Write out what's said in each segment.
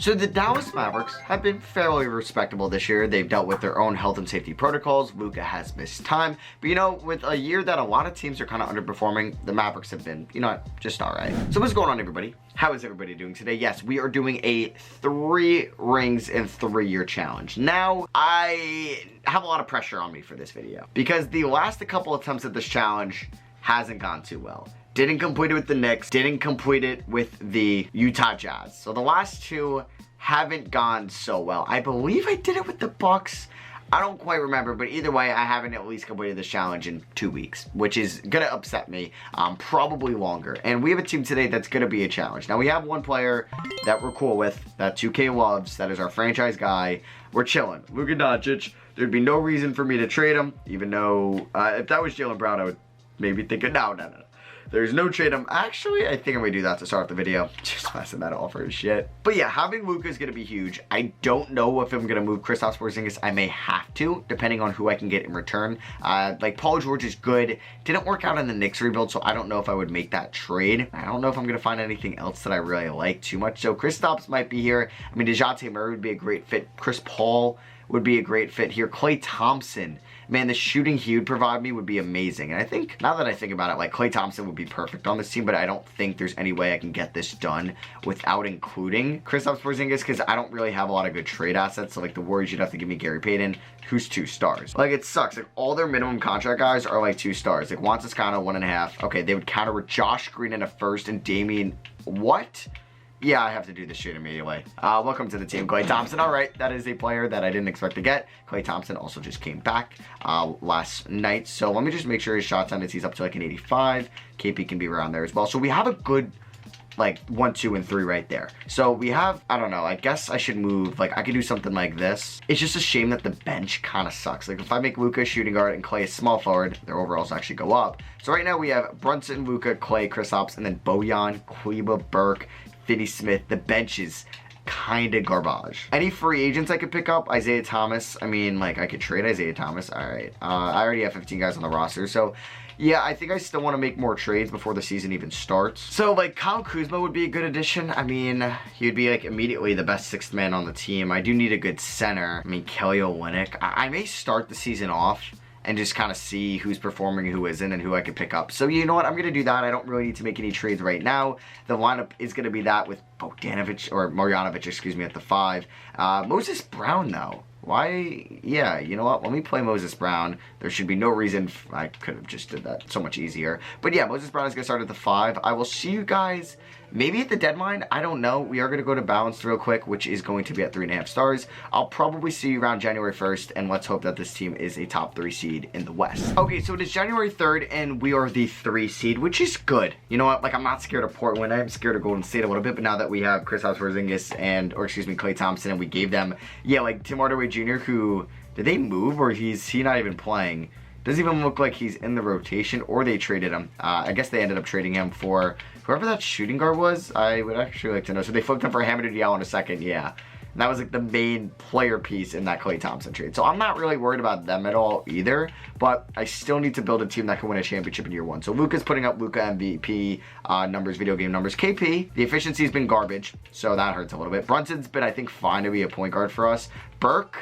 So the Dallas Mavericks have been fairly respectable this year. They've dealt with their own health and safety protocols. Luka has missed time. But, with a year that a lot of teams are kind of underperforming, the Mavericks have been, just all right. So what's going on, everybody? How is everybody doing today? Yes, we are doing a 3 rings in 3-year challenge. Now, I have a lot of pressure on me for this video because the last couple attempts at this challenge hasn't gone too well. Didn't complete it with the Knicks, didn't complete it with the Utah Jazz. So the last 2 haven't gone so well. I believe I did it with the Bucks. I don't quite remember, but either way, I haven't at least completed this challenge in 2 weeks, which is gonna upset me, probably longer. And we have a team today that's gonna be a challenge. Now, we have one player that we're cool with, that 2K loves, that is our franchise guy. We're chilling. Luka Doncic. There'd be no reason for me to trade him, even though, if that was Jaylen Brown, I would maybe think, no. There's no trade him. Actually, I think I'm gonna do that to start the video. Just messing that all for his shit. But yeah, having Luka is gonna be huge. I don't know if I'm gonna move Kristaps Porzingis. I may have to, depending on who I can get in return. Like Paul George is good. Didn't work out in the Knicks rebuild, so I don't know if I would make that trade. I don't know if I'm gonna find anything else that I really like too much. So Kristaps might be here. I mean, DeJounte Murray would be a great fit. Chris Paul would be a great fit here. Klay Thompson, man, the shooting he would provide me would be amazing. And I think, now that I think about it, like Klay Thompson would be perfect on this team, but I don't think there's any way I can get this done without including Kristaps Porzingis, because I don't really have a lot of good trade assets. So like the Warriors, you'd have to give me Gary Payton, who's 2 stars. Like it sucks. Like all their minimum contract guys are like 2 stars. Like Juan Toscano, 1.5. Okay, they would counter with Josh Green in a first and Damian, what? Yeah, I have to do this shit immediately. Welcome to the team, Klay Thompson. All right, that is a player that I didn't expect to get. Klay Thompson also just came back last night. So let me just make sure his shot time is he's up to like an 85. KP can be around there as well. So we have a good like 1, 2, and 3 right there. So we have, I don't know, I guess I should move, like I could do something like this. It's just a shame that the bench kind of sucks. Like if I make Luka shooting guard and Klay a small forward, their overalls actually go up. So right now we have Brunson, Luka, Klay, Kristaps, and then Bojan, Kleba, Burke, Finney Smith. The bench is kind of garbage. Any free agents I could pick up? Isaiah Thomas. I mean, like I could trade Isaiah Thomas. All right. I already have 15 guys on the roster. So yeah, I think I still want to make more trades before the season even starts. So like Kyle Kuzma would be a good addition. I mean, he'd be like immediately the best 6th man on the team. I do need a good center. I mean, Kelly Olynyk. I may start the season off and just kind of see who's performing, who isn't, and who I could pick up. So you know what? I'm going to do that. I don't really need to make any trades right now. The lineup is going to be that with Bogdanovic, or Marjanovic, excuse me, at the 5. Moses Brown, though. Why? Yeah, you know what? Let me play Moses Brown. There should be no reason. I could have just did that so much easier. But yeah, Moses Brown is going to start at the 5. I will see you guys maybe at the deadline. I don't know. We are going to go to balanced real quick, which is going to be at 3.5 stars. I'll probably see you around January 1st, and let's hope that this team is a top 3 seed in the West. Okay, so it is January 3rd, and we are the 3 seed, which is good. You know what? Like, I'm not scared of Portland. I'm scared of Golden State a little bit, but now that we have Kristaps Porzingis Klay Thompson, and we gave them, yeah, like Tim Hardaway Jr., who, did they move, or is he not even playing? Doesn't even look like he's in the rotation, or they traded him. I guess they ended up trading him for whoever that shooting guard was. I would actually like to know. So they flipped him for Hamidou Diallo in a second, yeah. And that was like the main player piece in that Klay Thompson trade. So I'm not really worried about them at all either, but I still need to build a team that can win a championship in year 1. So Luka's putting up Luka MVP numbers, video game numbers. KP, the efficiency's been garbage, so that hurts a little bit. Brunson's been, I think, fine to be a point guard for us. Burke,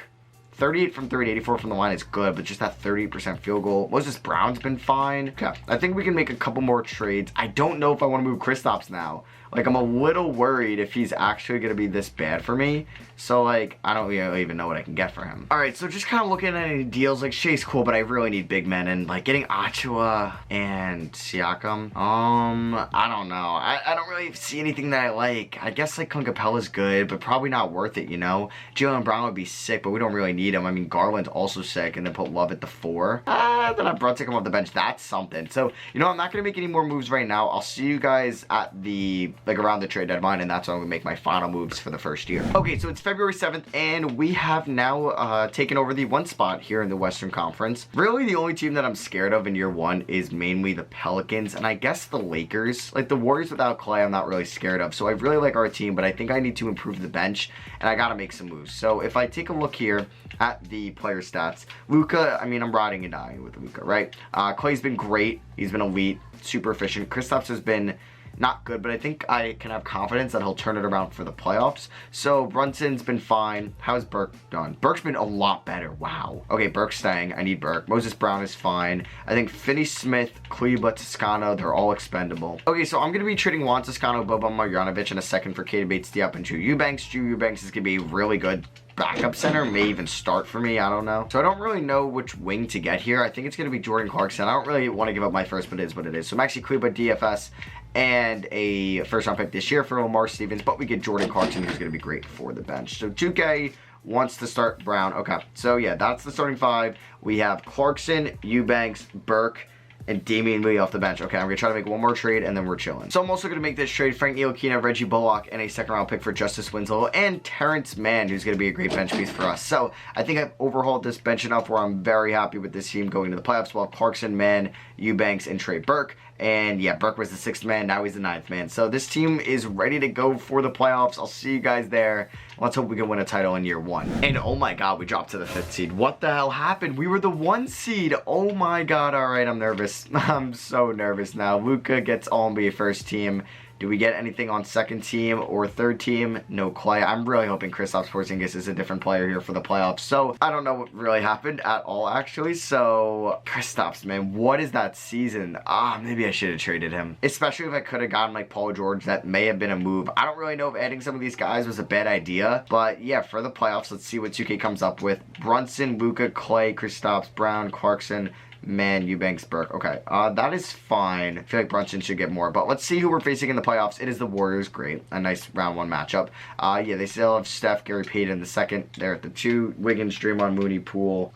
38 from 30, 84 from the line is good, but just that 38% field goal. Moses Brown's been fine. Okay, I think we can make a couple more trades. I don't know if I want to move Kristaps now. Like, I'm a little worried if he's actually going to be this bad for me. So, like, I don't really even know what I can get for him. All right, so just kind of looking at any deals. Like, Shea's cool, but I really need big men. And, like, getting Achua and Siakam. I don't know. I don't really see anything that I like. I guess, like, Clint Capella's good, but probably not worth it, you know? Jaylen Brown would be sick, but we don't really need him. I mean, Garland's also sick, and then put Love at the 4. Then I brought him off the bench. That's something. So, you know, I'm not going to make any more moves right now. I'll see you guys at the, like, around the trade deadline, and that's when I'm going to make my final moves for the first year. Okay, so it's February 7th, and we have now taken over the 1 spot here in the Western Conference. Really, the only team that I'm scared of in year 1 is mainly the Pelicans, and I guess the Lakers. Like, the Warriors without Klay, I'm not really scared of. So I really like our team, but I think I need to improve the bench, and I got to make some moves. So if I take a look here at the player stats, Luka, I mean, I'm riding and dying with Luka, right? Klay's been great. He's been elite, super efficient. Kristaps has been not good, but I think I can have confidence that he'll turn it around for the playoffs. So Brunson's been fine. How's Burke done? Burke's been a lot better. Wow. Okay, Burke's staying. I need Burke. Moses Brown is fine. I think Finney-Smith, Kleba, Toscano, they're all expendable. Okay, so I'm going to be trading Juan Toscano, Boban Marjanovic in a second for Keita Bates-Diop and Drew Eubanks. Drew Eubanks is going to be really good backup center, may even start for me, I don't know. So I don't really know which wing to get here. I think it's going to be Jordan Clarkson. I don't really want to give up my first, but it is what it is. So Maxi Kleba, DFS, and a first round pick this year for Lamar Stevens, but we get Jordan Clarkson, who's going to be great for the bench. So 2K wants to start Brown. Okay, so yeah, that's the starting five. We have Clarkson, Eubanks, Burke, and Damian Lee off the bench. Okay, I'm going to try to make one more trade, and then we're chilling. So I'm also going to make this trade: Frank Ntilikina, Reggie Bullock, and a second-round pick for Justice Winslow, and Terrence Mann, who's going to be a great bench piece for us. So I think I've overhauled this bench enough where I'm very happy with this team going to the playoffs. We'll have Clarkson, Mann, Eubanks, and Trey Burke. And yeah, Burke was the 6th man, now he's the 9th man. So this team is ready to go for the playoffs. I'll see you guys there. Let's hope we can win a title in year 1. And oh my god, we dropped to the 5th seed. What the hell happened? We were the 1 seed. Oh my god, alright, I'm nervous. I'm so nervous now. Luka gets All-NBA first team. Do we get anything on second team or third team? No Clay. I'm really hoping Kristaps Porzingis is a different player here for the playoffs. So I don't know what really happened at all, actually. So Kristaps, man, what is that season? Maybe I should have traded him. Especially if I could have gotten like Paul George. That may have been a move. I don't really know if adding some of these guys was a bad idea. But yeah, for the playoffs, let's see what 2K comes up with. Brunson, Luka, Clay, Kristaps, Brown, Clarkson, Man, Eubanks, Burke. Okay, that is fine. I feel like Brunson should get more, but let's see who we're facing in the playoffs. It is the Warriors. Great. A nice round 1 matchup. Yeah, they still have Steph, Gary Payton in the second. They're at the 2. Wiggins, Draymond, Mooney, Poole,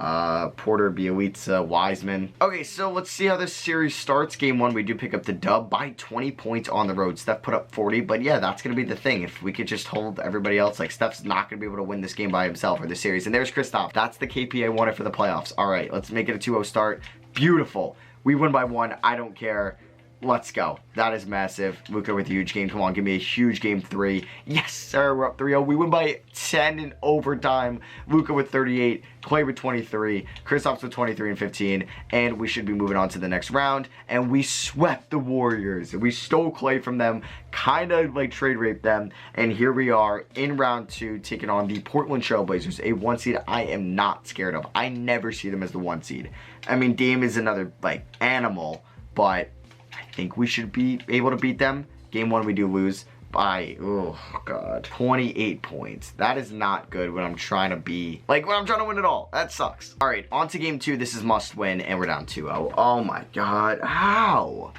Porter, Bielitsa, Wiseman. Okay, so let's see how this series starts. Game 1, we do pick up the dub by 20 points on the road. Steph put up 40, but yeah, that's going to be the thing. If we could just hold everybody else, like Steph's not going to be able to win this game by himself or this series. And there's Kristaps. That's the KP I wanted for the playoffs. All right, let's make it a 2-0 start. Beautiful. We win by 1. I don't care. Let's go. That is massive. Luka with a huge game. Come on, give me a huge game 3. Yes, sir. We're up 3-0. We win by 10 in overtime. Luka with 38. Clay with 23. Kristaps with 23 and 15. And we should be moving on to the next round. And we swept the Warriors. We stole Clay from them. Kind of like trade raped them. And here we are in round 2 taking on the Portland Trail Blazers. A 1 seed I am not scared of. I never see them as the 1 seed. I mean, Dame is another like animal. But I think we should be able to beat them. Game 1 we do lose by, oh god, 28 points. That is not good when I'm trying to be, like when I'm trying to win it all. That sucks. All right, on to game 2. This is must win and we're down 2-0. Oh my god, how?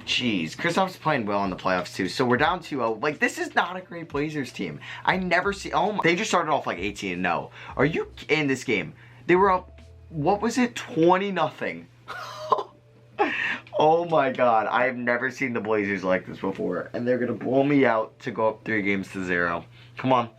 Jeez, Kristaps playing well in the playoffs too. So we're down 2-0. Like, this is not a great Blazers team. I never see, oh my, they just started off like 18-0. Are you in this game? They were up, what was it, 20-0. Oh my god, I have never seen the Blazers like this before. And they're going to blow me out to go up 3-0. Come on.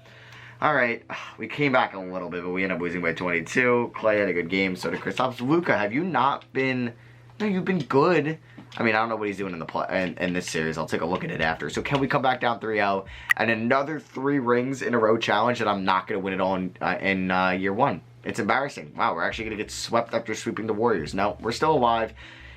Alright, we came back a little bit, but we ended up losing by 22. Clay had a good game, so did Kristaps. Luka, have you not been... No, you've been good. I mean, I don't know what he's doing in this series. I'll take a look at it after. So can we come back down 3-0 and another 3 rings in a row challenge that I'm not going to win it all in year 1? It's embarrassing. Wow, we're actually going to get swept after sweeping the Warriors. No, we're still alive.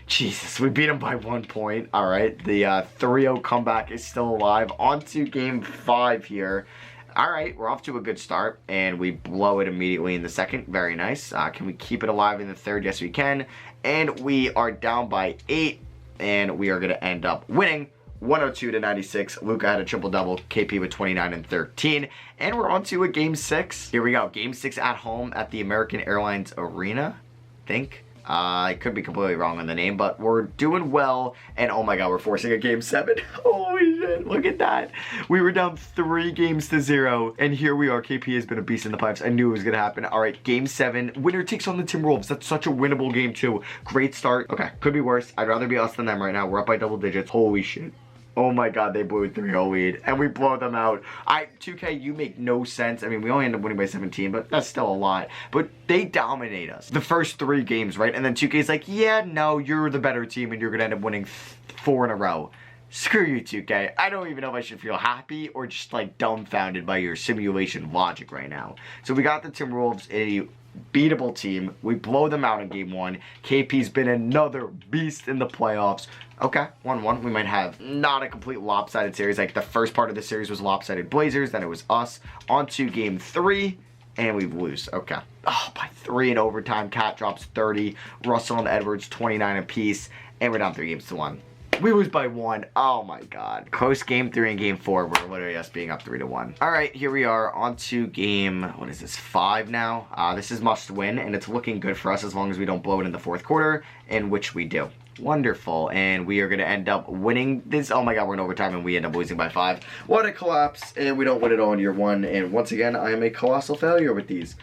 Jesus, we beat them by 1 point. All right, the 3-0 comeback is still alive. On to game 5 here. All right, we're off to a good start, and we blow it immediately in the second. Very nice. Can we keep it alive in the third? Yes, we can. And we are down by 8, and we are going to end up winning 102-96. Luka had a triple-double. KP with 29 and 13. And we're on to a game 6. Here we go. Game 6 at home at the American Airlines Arena, I think. I could be completely wrong on the name, but we're doing well. And oh my god, we're forcing a game 7. Holy shit, look at that. We were down 3-0, and here we are. KP has been a beast in the playoffs. I knew it was going to happen. All right, game 7. Winner takes on the Timberwolves. That's such a winnable game, too. Great start. Okay, could be worse. I'd rather be us than them right now. We're up by double digits. Holy shit. Oh my god, they blew a 3-0 lead, and we blow them out. 2K, you make no sense. I mean, we only end up winning by 17, but that's still a lot. But they dominate us the first 3 games, right? And then 2K's like, yeah, no, you're the better team, and you're going to end up winning 4 in a row. Screw you, 2K. I don't even know if I should feel happy or just, like, dumbfounded by your simulation logic right now. So we got the Timberwolves, a beatable team. We blow them out in game 1. KP's been another beast in the playoffs. Okay, 1-1. We might have not a complete lopsided series. Like, the first part of the series was lopsided Blazers, then it was us. On to game 3, and we lose. Okay. Oh, by 3 in overtime. Cat drops 30. Russell and Edwards 29 apiece, and we're down 3-1. We lose by 1. Oh my god. Close game 3 and game 4. We're literally us being up 3-1. Alright, here we are on to game, what is this, 5 now? This is must win, and it's looking good for us as long as we don't blow it in the 4th quarter, in which we do. Wonderful. And we are going to end up winning this. Oh my god, we're in overtime and we end up losing by 5. What a collapse. And we don't win it all in year 1. And once again, I am a colossal failure with these.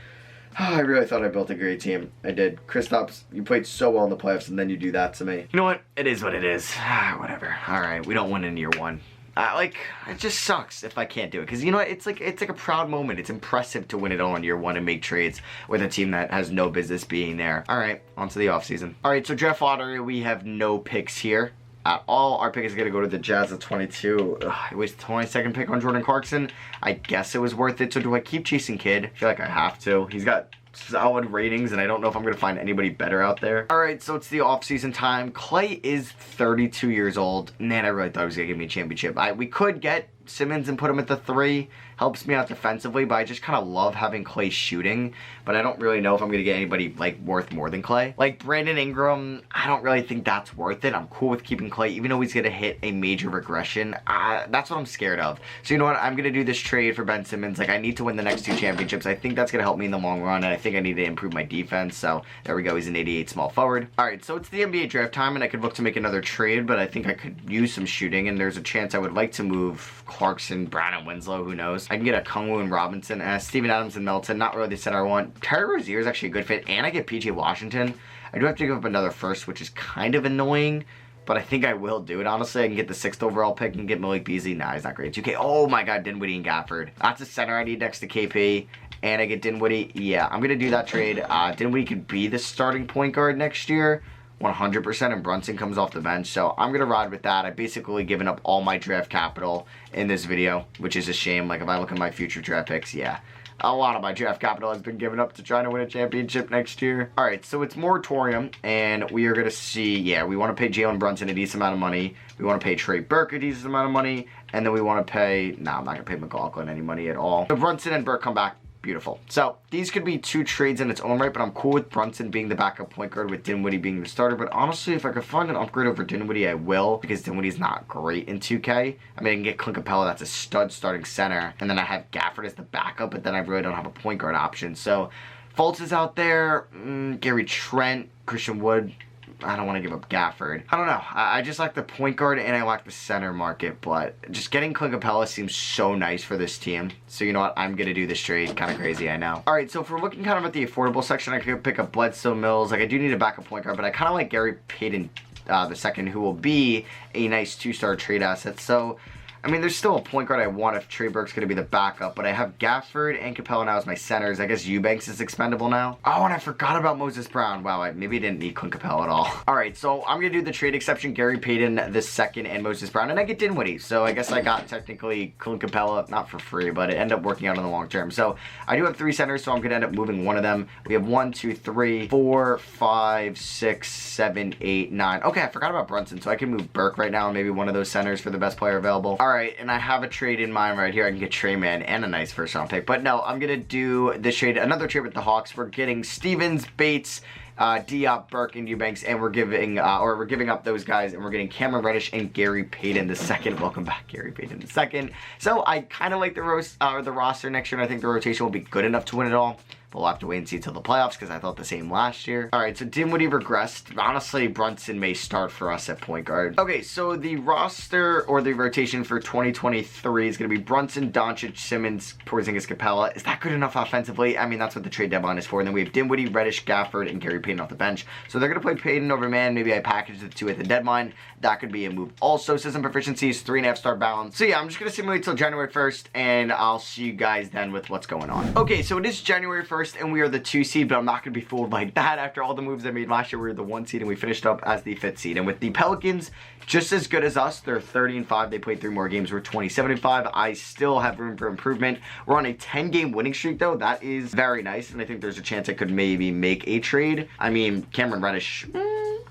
I really thought I built a great team. I did. Kristaps, you played so well in the playoffs, and then you do that to me. You know what? It is what it is. Whatever. Alright, we don't win in year 1. Like, it just sucks if I can't do it. Because, you know what? It's like a proud moment. It's impressive to win it all in year 1 and make trades with a team that has no business being there. Alright, on to the offseason. Alright, so draft lottery, we have no picks here at all. Our pick is going to go to the Jazz at 22. I wasted the 22nd pick on Jordan Clarkson. I guess it was worth it. So do I keep chasing Kidd? I feel like I have to. He's got solid ratings, and I don't know if I'm going to find anybody better out there. Alright, so it's the offseason time. Clay is 32 years old. Man, I really thought he was going to give me a championship. We could get Simmons and put him at the 3. Helps me out defensively, but I just kind of love having Clay shooting. But I don't really know if I'm going to get anybody, like, worth more than Clay. Like, Brandon Ingram, I don't really think that's worth it. I'm cool with keeping Clay, even though he's going to hit a major regression. That's what I'm scared of. So, you know what? I'm going to do this trade for Ben Simmons. Like, I need to win the next 2 championships. I think that's going to help me in the long run, and I think I need to improve my defense. So, there we go. He's an 88 small forward. Alright, so it's the NBA draft time, and I could look to make another trade, but I think I could use some shooting, and there's a chance I would like to move Clarkson, Brown, and Winslow. Who knows? I can get a Kungwu and Robinson, Steven Adams and Melton. Not really the center I want. Terry Rozier is actually a good fit, and I get PJ Washington. I do have to give up another first, which is kind of annoying, but I think I will do it. Honestly, I can get the 6th overall pick and get Malik Beasley. Nah, he's not great. 2K. Oh my god, Dinwiddie and Gafford. That's a center I need next to KP, and I get Dinwiddie. Yeah, I'm going to do that trade. Dinwiddie could be the starting point guard next year. 100%, and Brunson comes off the bench, so I'm gonna ride with that. I've basically given up all my draft capital in this video, which is a shame. Like, if I look at my future draft picks, yeah, a lot of my draft capital has been given up to trying to win a championship next year. Alright, so it's moratorium, and we are gonna see, yeah, we want to pay Jalen Brunson a decent amount of money, we want to pay Trey Burke a decent amount of money, and then we want to pay, nah, I'm not gonna pay McLaughlin any money at all. So Brunson and Burke come back. Beautiful. So, these could be 2 trades in its own right, but I'm cool with Brunson being the backup point guard with Dinwiddie being the starter. But honestly, if I could find an upgrade over Dinwiddie, I will, because Dinwiddie's not great in 2K. I mean, I can get Clint Capella, that's a stud starting center, and then I have Gafford as the backup, but then I really don't have a point guard option. So, Fultz is out there, Gary Trent, Christian Wood. I don't want to give up Gafford. I don't know. I just like the point guard and I like the center market, but just getting Clint Capella seems so nice for this team. So you know what? I'm going to do this trade. Kind of crazy, I know. Alright, so if we're looking kind of at the affordable section, I could pick up Bledsoe Mills. Like, I do need a backup point guard, but I kind of like Gary Payton the second, who will be a nice 2-star trade asset. So, I mean, there's still a point guard I want if Trey Burke's going to be the backup, but I have Gafford and Capella now as my centers. I guess Eubanks is expendable now. Oh, and I forgot about Moses Brown. Wow, maybe I didn't need Clint Capella at all. Alright, so I'm going to do the trade exception, Gary Payton the second and Moses Brown, and I get Dinwiddie. So I guess I got technically Clint Capella, not for free, but it ended up working out in the long term. So I do have 3 centers, so I'm going to end up moving one of them. We have 1, 2, 3, 4, 5, 6, 7, 8, 9. Okay, I forgot about Brunson, so I can move Burke right now and maybe one of those centers for the best player available. Alright, and I have a trade in mind right here. I can get Trey Man and a nice first round pick. But no, I'm going to do this trade, another trade with the Hawks. We're getting Stevens, Bates, Diop, Burke, and Eubanks, and we're giving up those guys, and we're getting Cameron Reddish and Gary Payton the second. Welcome back, Gary Payton the second. So I kind of like the roster next year, and I think the rotation will be good enough to win it all. We'll have to wait and see until the playoffs, because I thought the same last year. Alright, so Dinwiddie regressed. Honestly, Brunson may start for us at point guard. Okay, so the roster, or the rotation for 2023 is going to be Brunson, Doncic, Simmons, Porzingis, Capella. Is that good enough offensively? I mean, that's what the trade deadline is for. And then we have Dinwiddie, Reddish, Gafford, and Gary Payton Payton off the bench. So they're going to play Payton over man. Maybe I package the two at the deadline. That could be a move. Also, system proficiency is 3.5 star balance. So yeah, I'm just going to simulate till January 1st, and I'll see you guys then with what's going on. Okay, so it is January 1st, and we are the 2 seed, but I'm not going to be fooled like that. After all the moves I made last year, we were the 1 seed, and we finished up as the 5th seed. And with the Pelicans, just as good as us, they're 30-5. They played 3 more games. We're 27-5. I still have room for improvement. We're on a 10-game winning streak, though. That is very nice, and I think there's a chance I could maybe make a trade. I mean, Cameron Reddish,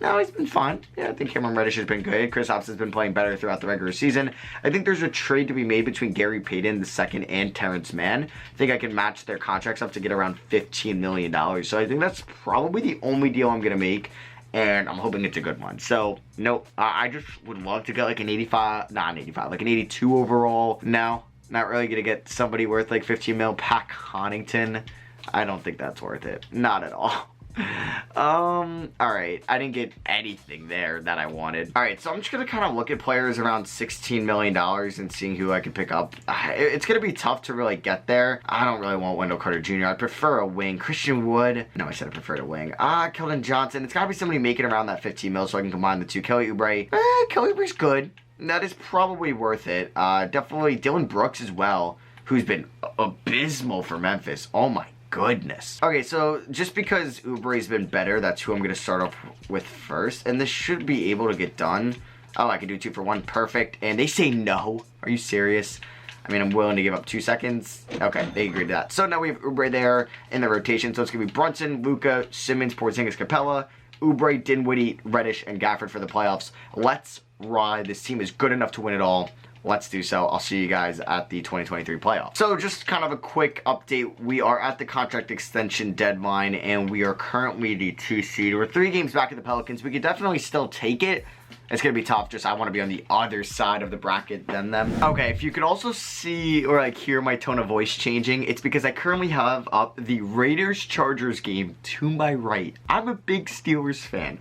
no, he's been fine. Yeah, I think Cameron Reddish has been good. Chris Hobbs has been playing better throughout the regular season. I think there's a trade to be made between Gary Payton II and Terrence Mann. I think I can match their contracts up to get around $15 million. So I think that's probably the only deal I'm going to make, and I'm hoping it's a good one. So, no, I just would love to get like an 85, not an 85, like an 82 overall. No, not really going to get somebody worth like 15 mil. Pat Connaughton, I don't think that's worth it. Not at all. Alright, I didn't get anything there that I wanted. Alright, so I'm just gonna kind of look at players around $16 million and seeing who I can pick up. It's gonna be tough to really get there. I don't really want Wendell Carter Jr. I prefer a wing. Christian Wood. No, I said I preferred a wing. Keldon Johnson. It's gotta be somebody making around that 15 mil so I can combine the two. Kelly Oubre. Kelly Oubre's good. That is probably worth it. Definitely Dylan Brooks as well, who's been abysmal for Memphis. Oh my goodness. Okay, so just because Oubre's been better, that's who I'm going to start off with first. And this should be able to get done. Oh, I can do 2 for 1. Perfect. And they say no. Are you serious? I mean, I'm willing to give up 2 seconds. Okay, they agreed to that. So now we have Oubre there in the rotation. So it's going to be Brunson, Luka, Simmons, Porzingis, Capella, Oubre, Dinwiddie, Reddish, and Gafford for the playoffs. Let's ride. This team is good enough to win it all. Let's do so. I'll see you guys at the 2023 playoffs. So just kind of a quick update. We are at the contract extension deadline, and we are currently the 2 seed. We're 3 games back at the Pelicans. We could definitely still take it. It's going to be tough. Just I want to be on the other side of the bracket than them. Okay, if you could also see or like hear my tone of voice changing, it's because I currently have up the Raiders-Chargers game to my right. I'm a big Steelers fan.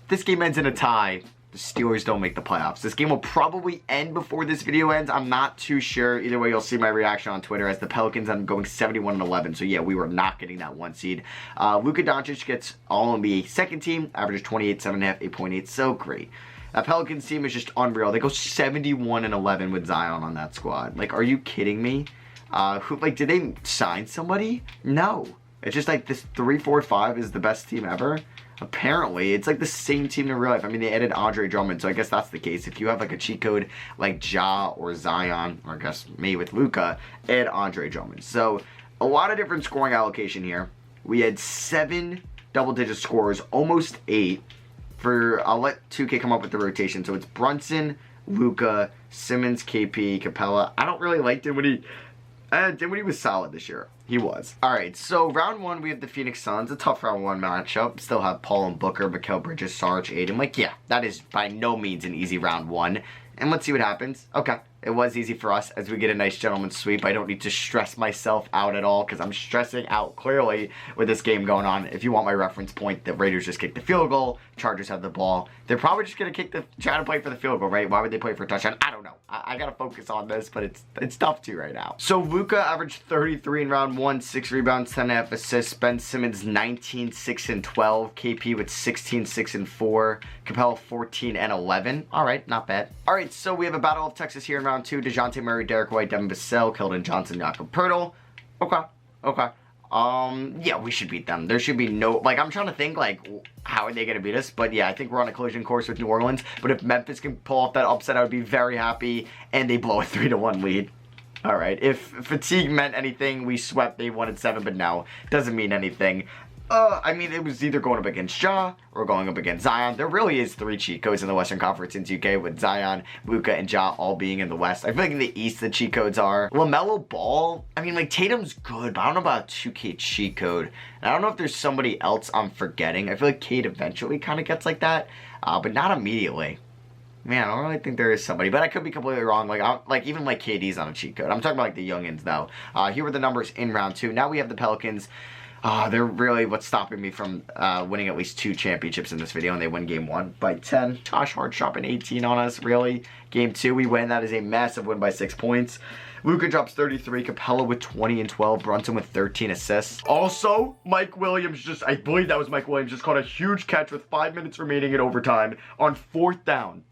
This game ends in a tie. The Steelers don't make the playoffs. This game will probably end before this video ends. I'm not too sure. Either way, you'll see my reaction on Twitter. As the Pelicans, I'm going 71-11. So yeah, we were not getting that 1 seed. Luka Doncic gets All-NBA second team. Averages 28, 7.5, 8.8. So great. That Pelicans team is just unreal. They go 71-11 with Zion on that squad. Like, are you kidding me? Did they sign somebody? No. It's just like this 3-4-5 is the best team ever. Apparently, it's like the same team in real life. I mean, they added Andre Drummond, so I guess that's the case. If you have like a cheat code like Ja or Zion, or I guess me with Luka, add Andre Drummond. So, a lot of different scoring allocation here. We had 7 double-digit scores, almost 8. I'll let 2K come up with the rotation. So it's Brunson, Luka, Simmons, KP, Capella. I don't really like Dinwiddie. Dinwiddie was solid this year. He was. Alright, so round 1, we have the Phoenix Suns. A tough round 1 matchup. Still have Paul and Booker, Mikal Bridges, Sarge, Aiden. Like, yeah, that is by no means an easy round 1. And let's see what happens. Okay, it was easy for us as we get a nice gentleman's sweep. I don't need to stress myself out at all because I'm stressing out clearly with this game going on. If you want my reference point, the Raiders just kicked the field goal. Chargers have the ball. They're probably just going to try to play for the field goal, right? Why would they play for a touchdown? I don't know. I got to focus on this, but it's tough to right now. So Luka averaged 33 in round 1, 6 rebounds, 10.5 assists. Ben Simmons 19, 6 and 12. KP with 16, 6 and 4. Capella 14 and 11. All right, not bad. All right, so we have a Battle of Texas here in round 2. DeJounte Murray, Derek White, Devin Vassell, Keldon Johnson, Jakob Poeltl. Okay. Yeah, we should beat them. There should be no, like, I'm trying to think, like, how are they going to beat us? But yeah, I think we're on a collision course with New Orleans. But if Memphis can pull off that upset, I would be very happy. And they blow a 3-1 lead. All right, if fatigue meant anything, we swept. They won at 7, but no, doesn't mean anything. I mean, it was either going up against Ja or going up against Zion. There really is 3 cheat codes in the Western Conference in 2K with Zion, Luka, and Ja all being in the West. I feel like in the East, the cheat codes are LaMelo Ball. I mean, like, Tatum's good, but I don't know about a 2K cheat code. And I don't know if there's somebody else I'm forgetting. I feel like Cade eventually kind of gets like that, but not immediately. Man, I don't really think there is somebody, but I could be completely wrong. Like even like KD's on a cheat code. I'm talking about like the youngins though. Here were the numbers in round 2. Now we have the Pelicans. They're really what's stopping me from winning at least 2 championships in this video, and they win game 1 by 10. Josh Hart dropping 18 on us, really. Game 2, we win. That is a massive win by 6 points. Luka drops 33, Capella with 20 and 12, Brunson with 13 assists. Also, Mike Williams I believe that was Mike Williams, just caught a huge catch with 5 minutes remaining in overtime on 4th down.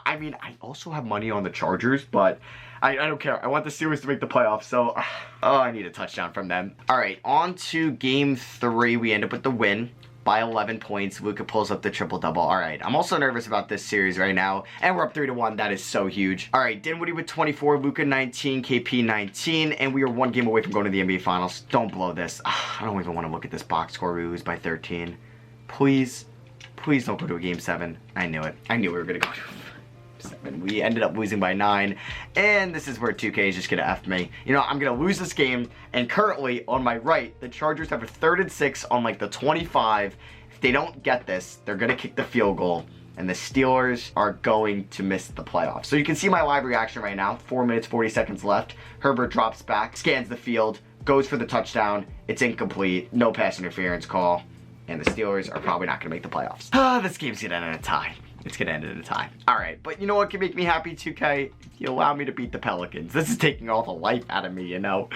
I mean, I also have money on the Chargers, but I don't care. I want the Steelers to make the playoffs, so I need a touchdown from them. All right, on to game 3. We end up with the win by 11 points. Luka pulls up the triple-double. All right, I'm also nervous about this series right now, and we're up 3-1. That is so huge. All right, Dinwiddie with 24, Luka 19, KP 19, and we are 1 game away from going to the NBA Finals. Don't blow this. I don't even want to look at this box score. We lose by 13. Please, please don't go to a game 7. I knew it. I knew we were going to go to 7. We ended up losing by 9, and this is where 2K is just gonna F me. You know, I'm gonna lose this game, and currently on my right, the Chargers have a 3rd and 6 on like the 25. If they don't get this, they're gonna kick the field goal, and the Steelers are going to miss the playoffs. So you can see my live reaction right now. 4 minutes 40 seconds left. Herbert drops back, scans the field, goes for the touchdown. It's incomplete. No pass interference call, and the Steelers are probably not gonna make the playoffs. This game's gonna end in a tie. It's gonna end in a tie. All right, but you know what can make me happy, 2K? If you allow me to beat the Pelicans. This is taking all the life out of me, you know?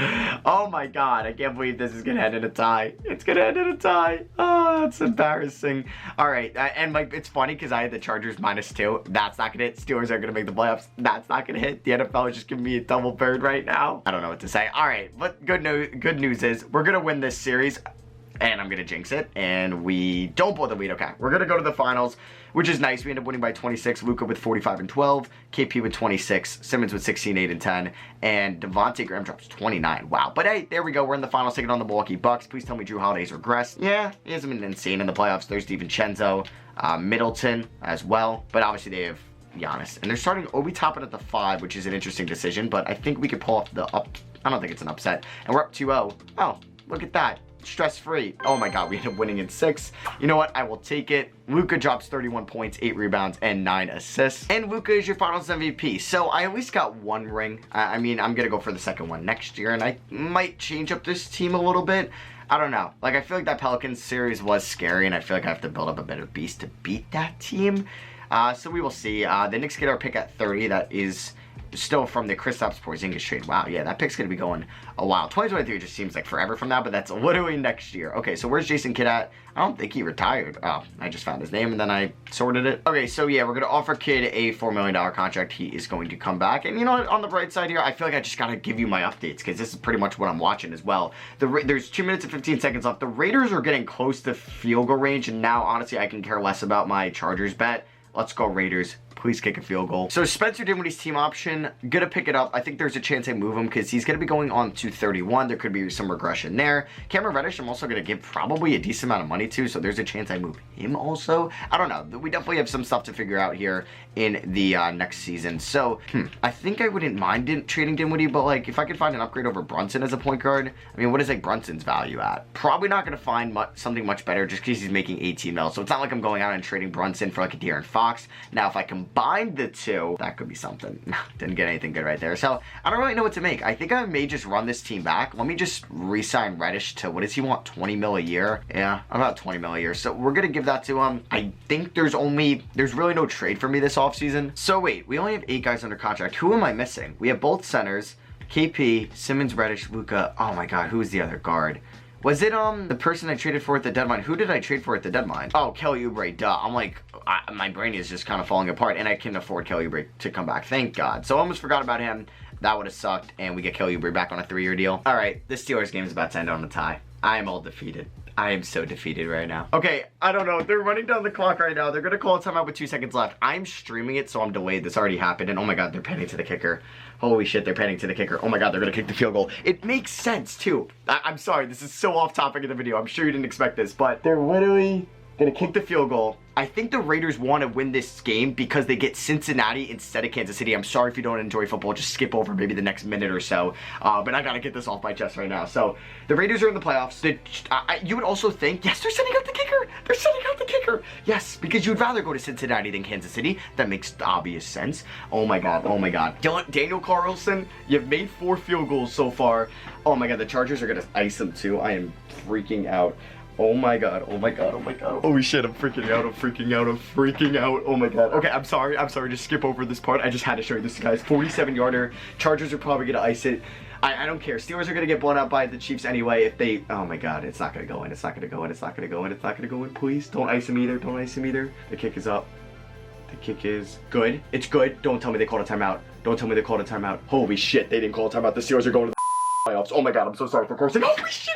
Oh my God, I can't believe this is gonna end in a tie. It's gonna end in a tie. Oh, that's embarrassing. All right, and like, it's funny because I had the Chargers -2. That's not gonna hit. Steelers are gonna make the playoffs. That's not gonna hit. The NFL is just giving me a double bird right now. I don't know what to say. All right, but good news is we're gonna win this series. And I'm gonna jinx it, and we don't blow the lead. Okay, we're gonna go to the finals, which is nice. We end up winning by 26. Luka with 45 and 12, KP with 26, Simmons with 16, 8 and 10, and Devontae Graham drops 29. Wow. But hey, there we go. We're in the finals, taking on the Milwaukee Bucks. Please tell me Drew Holiday's regressed. Yeah, he hasn't been insane in the playoffs. There's DiVincenzo, Middleton as well, but obviously they have Giannis, and they're starting Obi Toppin at the 5, which is an interesting decision. But I think we could pull off the I don't think it's an upset, and we're up 2-0. Oh, look at that. Stress-free. Oh my God, we end up winning in 6. You know what? I will take it. Luka drops 31 points, 8 rebounds, and 9 assists. And Luka is your finals MVP. So I at least got 1 ring. I mean, I'm going to go for the second one next year, and I might change up this team a little bit. I don't know. Like, I feel like that Pelicans series was scary, and I feel like I have to build up a bit of beast to beat that team. So we will see. The Knicks get our pick at 30. That is still from the Kristaps Porzingis trade. Wow, yeah, that pick's going to be going a while. 2023 just seems like forever from now, but that's literally next year. Okay, so where's Jason Kidd at? I don't think he retired. Oh, I just found his name and then I sorted it. Okay, so yeah, we're going to offer Kidd a $4 million contract. He is going to come back. And you know what, on the bright side here, I feel like I just got to give you my updates because this is pretty much what I'm watching as well. There's 2 minutes and 15 seconds left. The Raiders are getting close to field goal range, and now, honestly, I can care less about my Chargers bet. Let's go Raiders. Please kick a field goal. So Spencer Dinwiddie's team option, gonna pick it up. I think there's a chance I move him because he's gonna be going on to 31. There could be some regression there. Cameron Reddish, I'm also gonna give probably a decent amount of money to, so there's a chance I move him also. I don't know. We definitely have some stuff to figure out here in the next season. So I think I wouldn't mind trading Dinwiddie, but like if I could find an upgrade over Brunson as a point guard, I mean, what is like Brunson's value at? Probably not gonna find something much better just because he's making 18 mil. So it's not like I'm going out and trading Brunson for like a De'Aaron Fox. Now if I combine the two, that could be something. Didn't get anything good right there. So I don't really know what to make. I think I may just run this team back. Let me just re-sign Reddish to, what does he want, 20 mil a year? Yeah, about 20 mil a year. So we're gonna give that to him. I think there's really no trade for me this offseason. So wait, we only have 8 guys under contract. Who am I missing? We have both centers, KP, Simmons, Reddish, Luka. Oh my God, who is the other guard? Was it the person I traded for at the deadline? Who did I trade for at the deadline? Oh, Kelly Oubre, duh. I'm like, my brain is just kind of falling apart, and I can afford Kelly Oubre to come back. Thank God. So I almost forgot about him. That would have sucked, and we get Kelly Oubre back on a 3-year deal. All right, this Steelers game is about to end on a tie. I am all defeated. I am so defeated right now. Okay, I don't know. They're running down the clock right now. They're going to call a timeout with 2 seconds left. I'm streaming it, so I'm delayed. This already happened, and oh my God, they're panning to the kicker. Holy shit, they're panning to the kicker. Oh my God, they're going to kick the field goal. It makes sense, too. I'm sorry, this is so off topic in the video. I'm sure you didn't expect this, but they're literally going to kick the field goal. I think the Raiders want to win this game because they get Cincinnati instead of Kansas City. I'm sorry if you don't enjoy football. Just skip over maybe the next minute or so. But I got to get this off my chest right now. So the Raiders are in the playoffs. You would also think, yes, they're sending out the kicker. They're sending out the kicker. Yes, because you'd rather go to Cincinnati than Kansas City. That makes obvious sense. Oh my God. Oh my God. Daniel Carlson, you've made 4 field goals so far. Oh my God, the Chargers are going to ice them too. I am freaking out. Oh my god, oh my god, oh my god. Holy shit, I'm freaking out, I'm freaking out, I'm freaking out. Oh my god. Okay, I'm sorry, just skip over this part. I just had to show you this, guys. 47-yarder. Chargers are probably gonna ice it. I don't care. Steelers are gonna get blown out by the Chiefs anyway if they, oh my god, it's not gonna go in, it's not gonna go in, it's not gonna go in, it's not gonna go in, please. Don't ice him either, don't ice him either. The kick is up. The kick is good. It's good. Don't tell me they called a timeout. Don't tell me they called a timeout. Holy shit, they didn't call a timeout. The Steelers are going to the playoffs. Oh my god, I'm so sorry for cursing. Holy shit.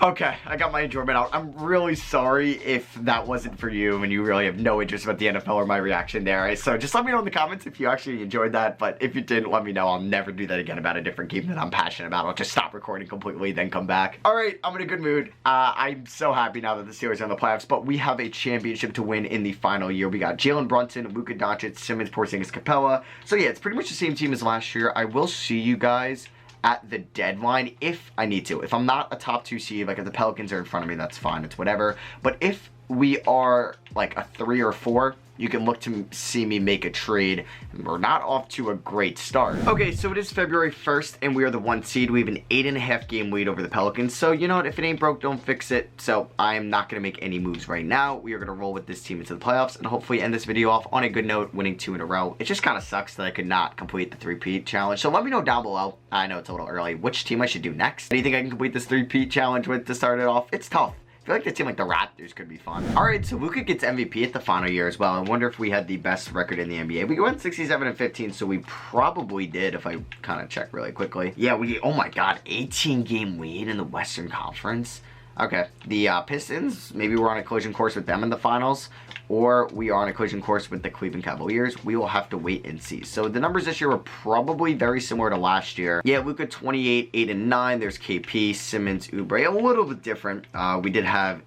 Okay, I got my enjoyment out. I'm really sorry if that wasn't for you and you really have no interest about the NFL or my reaction there. So just let me know in the comments if you actually enjoyed that. But if you didn't, let me know. I'll never do that again about a different game that I'm passionate about. I'll just stop recording completely, then come back. All right, I'm in a good mood. I'm so happy now that the Steelers are in the playoffs, but we have a championship to win in the final year. We got Jalen Brunson, Luka Doncic, Simmons, Porzingis, Capella. So yeah, it's pretty much the same team as last year. I will see you guys at the deadline if I need to. If I'm not a top 2 seed, like if the Pelicans are in front of me, that's fine, it's whatever. But if we are like a 3 or 4, you can look to see me make a trade. We're not off to a great start. Okay, so it is February 1st, and we are the 1 seed. We have an 8.5 game lead over the Pelicans. So, you know what? If it ain't broke, don't fix it. So, I am not going to make any moves right now. We are going to roll with this team into the playoffs and hopefully end this video off on a good note, winning 2 in a row. It just kind of sucks that I could not complete the 3-peat challenge. So, let me know down below. I know it's a little early. Which team I should do next? Anything I can complete this 3-peat challenge with to start it off? It's tough. I feel like the team like the Raptors could be fun. Alright, so Luka gets MVP at the final year as well. I wonder if we had the best record in the NBA. We went 67-15, so we probably did if I kind of check really quickly. Yeah, oh my god, 18-game lead in the Western Conference. Okay, the Pistons, maybe we're on a collision course with them in the finals, or we are on a collision course with the Cleveland Cavaliers. We will have to wait and see. So the numbers this year were probably very similar to last year. Yeah, Luka 28, 8 and 9. There's KP, Simmons, Oubre, a little bit different. We did have,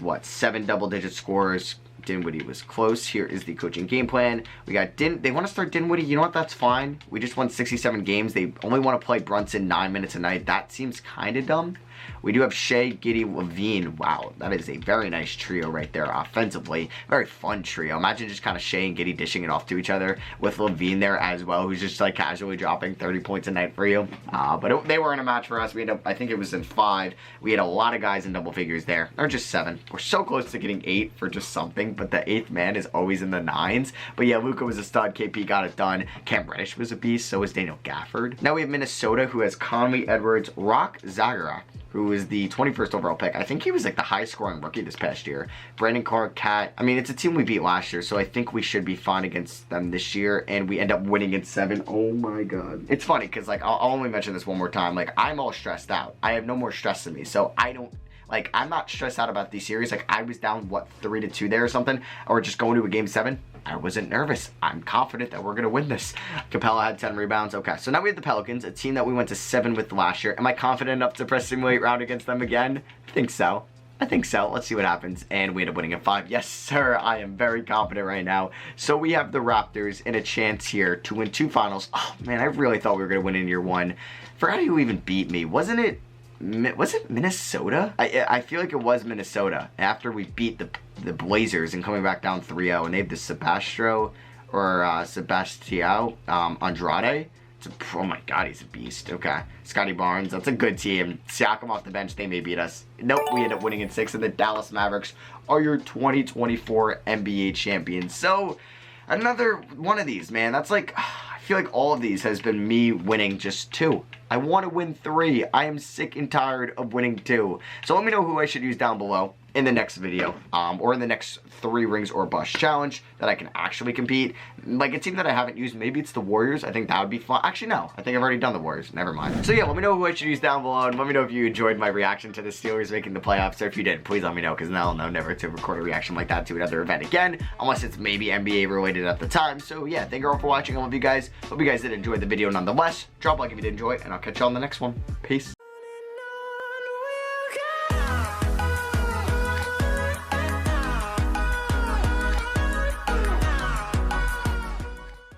what, 7 double-digit scores. Dinwiddie was close. Here is the coaching game plan. We got they want to start Dinwiddie. You know what? That's fine. We just won 67 games. They only want to play Brunson 9 minutes a night. That seems kind of dumb. We do have Shea, Giddey, Levine. Wow, that is a very nice trio right there offensively. Very fun trio. Imagine just kind of Shea and Giddey dishing it off to each other with Levine there as well, who's just like casually dropping 30 points a night for you. They were in a match for us. We ended up, I think it was in 5. We had a lot of guys in double figures there, or just 7. We're so close to getting 8 for just something, but the 8th man is always in the 9s. But yeah, Luka was a stud. KP got it done. Cam Reddish was a beast. So was Daniel Gafford. Now we have Minnesota, who has Conley, Edwards, Rock, Zagorak, who is the 21st overall pick. I think he was like the highest scoring rookie this past year. Brandon Carr, Cat. I mean, it's a team we beat last year, so I think we should be fine against them this year, and we end up winning in 7. Oh my god. It's funny, because like, I'll only mention this one more time. Like, I'm all stressed out. I have no more stress in me, so I don't, like, I'm not stressed out about these series. Like, I was down, what, 3-2 there or something, or just going to a game 7. I wasn't nervous. I'm confident that we're going to win this. Capella had 10 rebounds. Okay, so now we have the Pelicans, a team that we went to 7 with last year. Am I confident enough to press simulate round against them again? I think so. I think so. Let's see what happens. And we end up winning in 5. Yes, sir. I am very confident right now. So we have the Raptors in a chance here to win 2 finals. Oh, man, I really thought we were going to win in year 1. Forgot who even beat me. Was it Minnesota? I feel like it was Minnesota after we beat the Blazers and coming back down 3-0, and they have the Sebastiao Andrade. Oh my god, he's a beast. Okay, Scotty Barnes, that's a good team. Siakam off the bench, they may beat us. Nope, we end up winning in 6, and the Dallas Mavericks are your 2024 NBA champions. So another one of these, man. That's like, I feel like all of these has been me winning just 2. I want to win 3. I am sick and tired of winning 2. So let me know who I should use down below in the next video, or in the next 3 rings or bust challenge that I can actually compete. Like a team that I haven't used, maybe it's the Warriors. I think that would be fun. Actually, no, I think I've already done the Warriors. Never mind. So yeah, let me know who I should use down below, and let me know if you enjoyed my reaction to the Steelers making the playoffs, or if you did, please let me know, because now I'll know never to record a reaction like that to another event again, unless it's maybe NBA related at the time. So yeah, thank you all for watching. I love you guys. Hope you guys did enjoy the video nonetheless. Drop a like if you did enjoy it, and I'll catch you on the next one. Peace.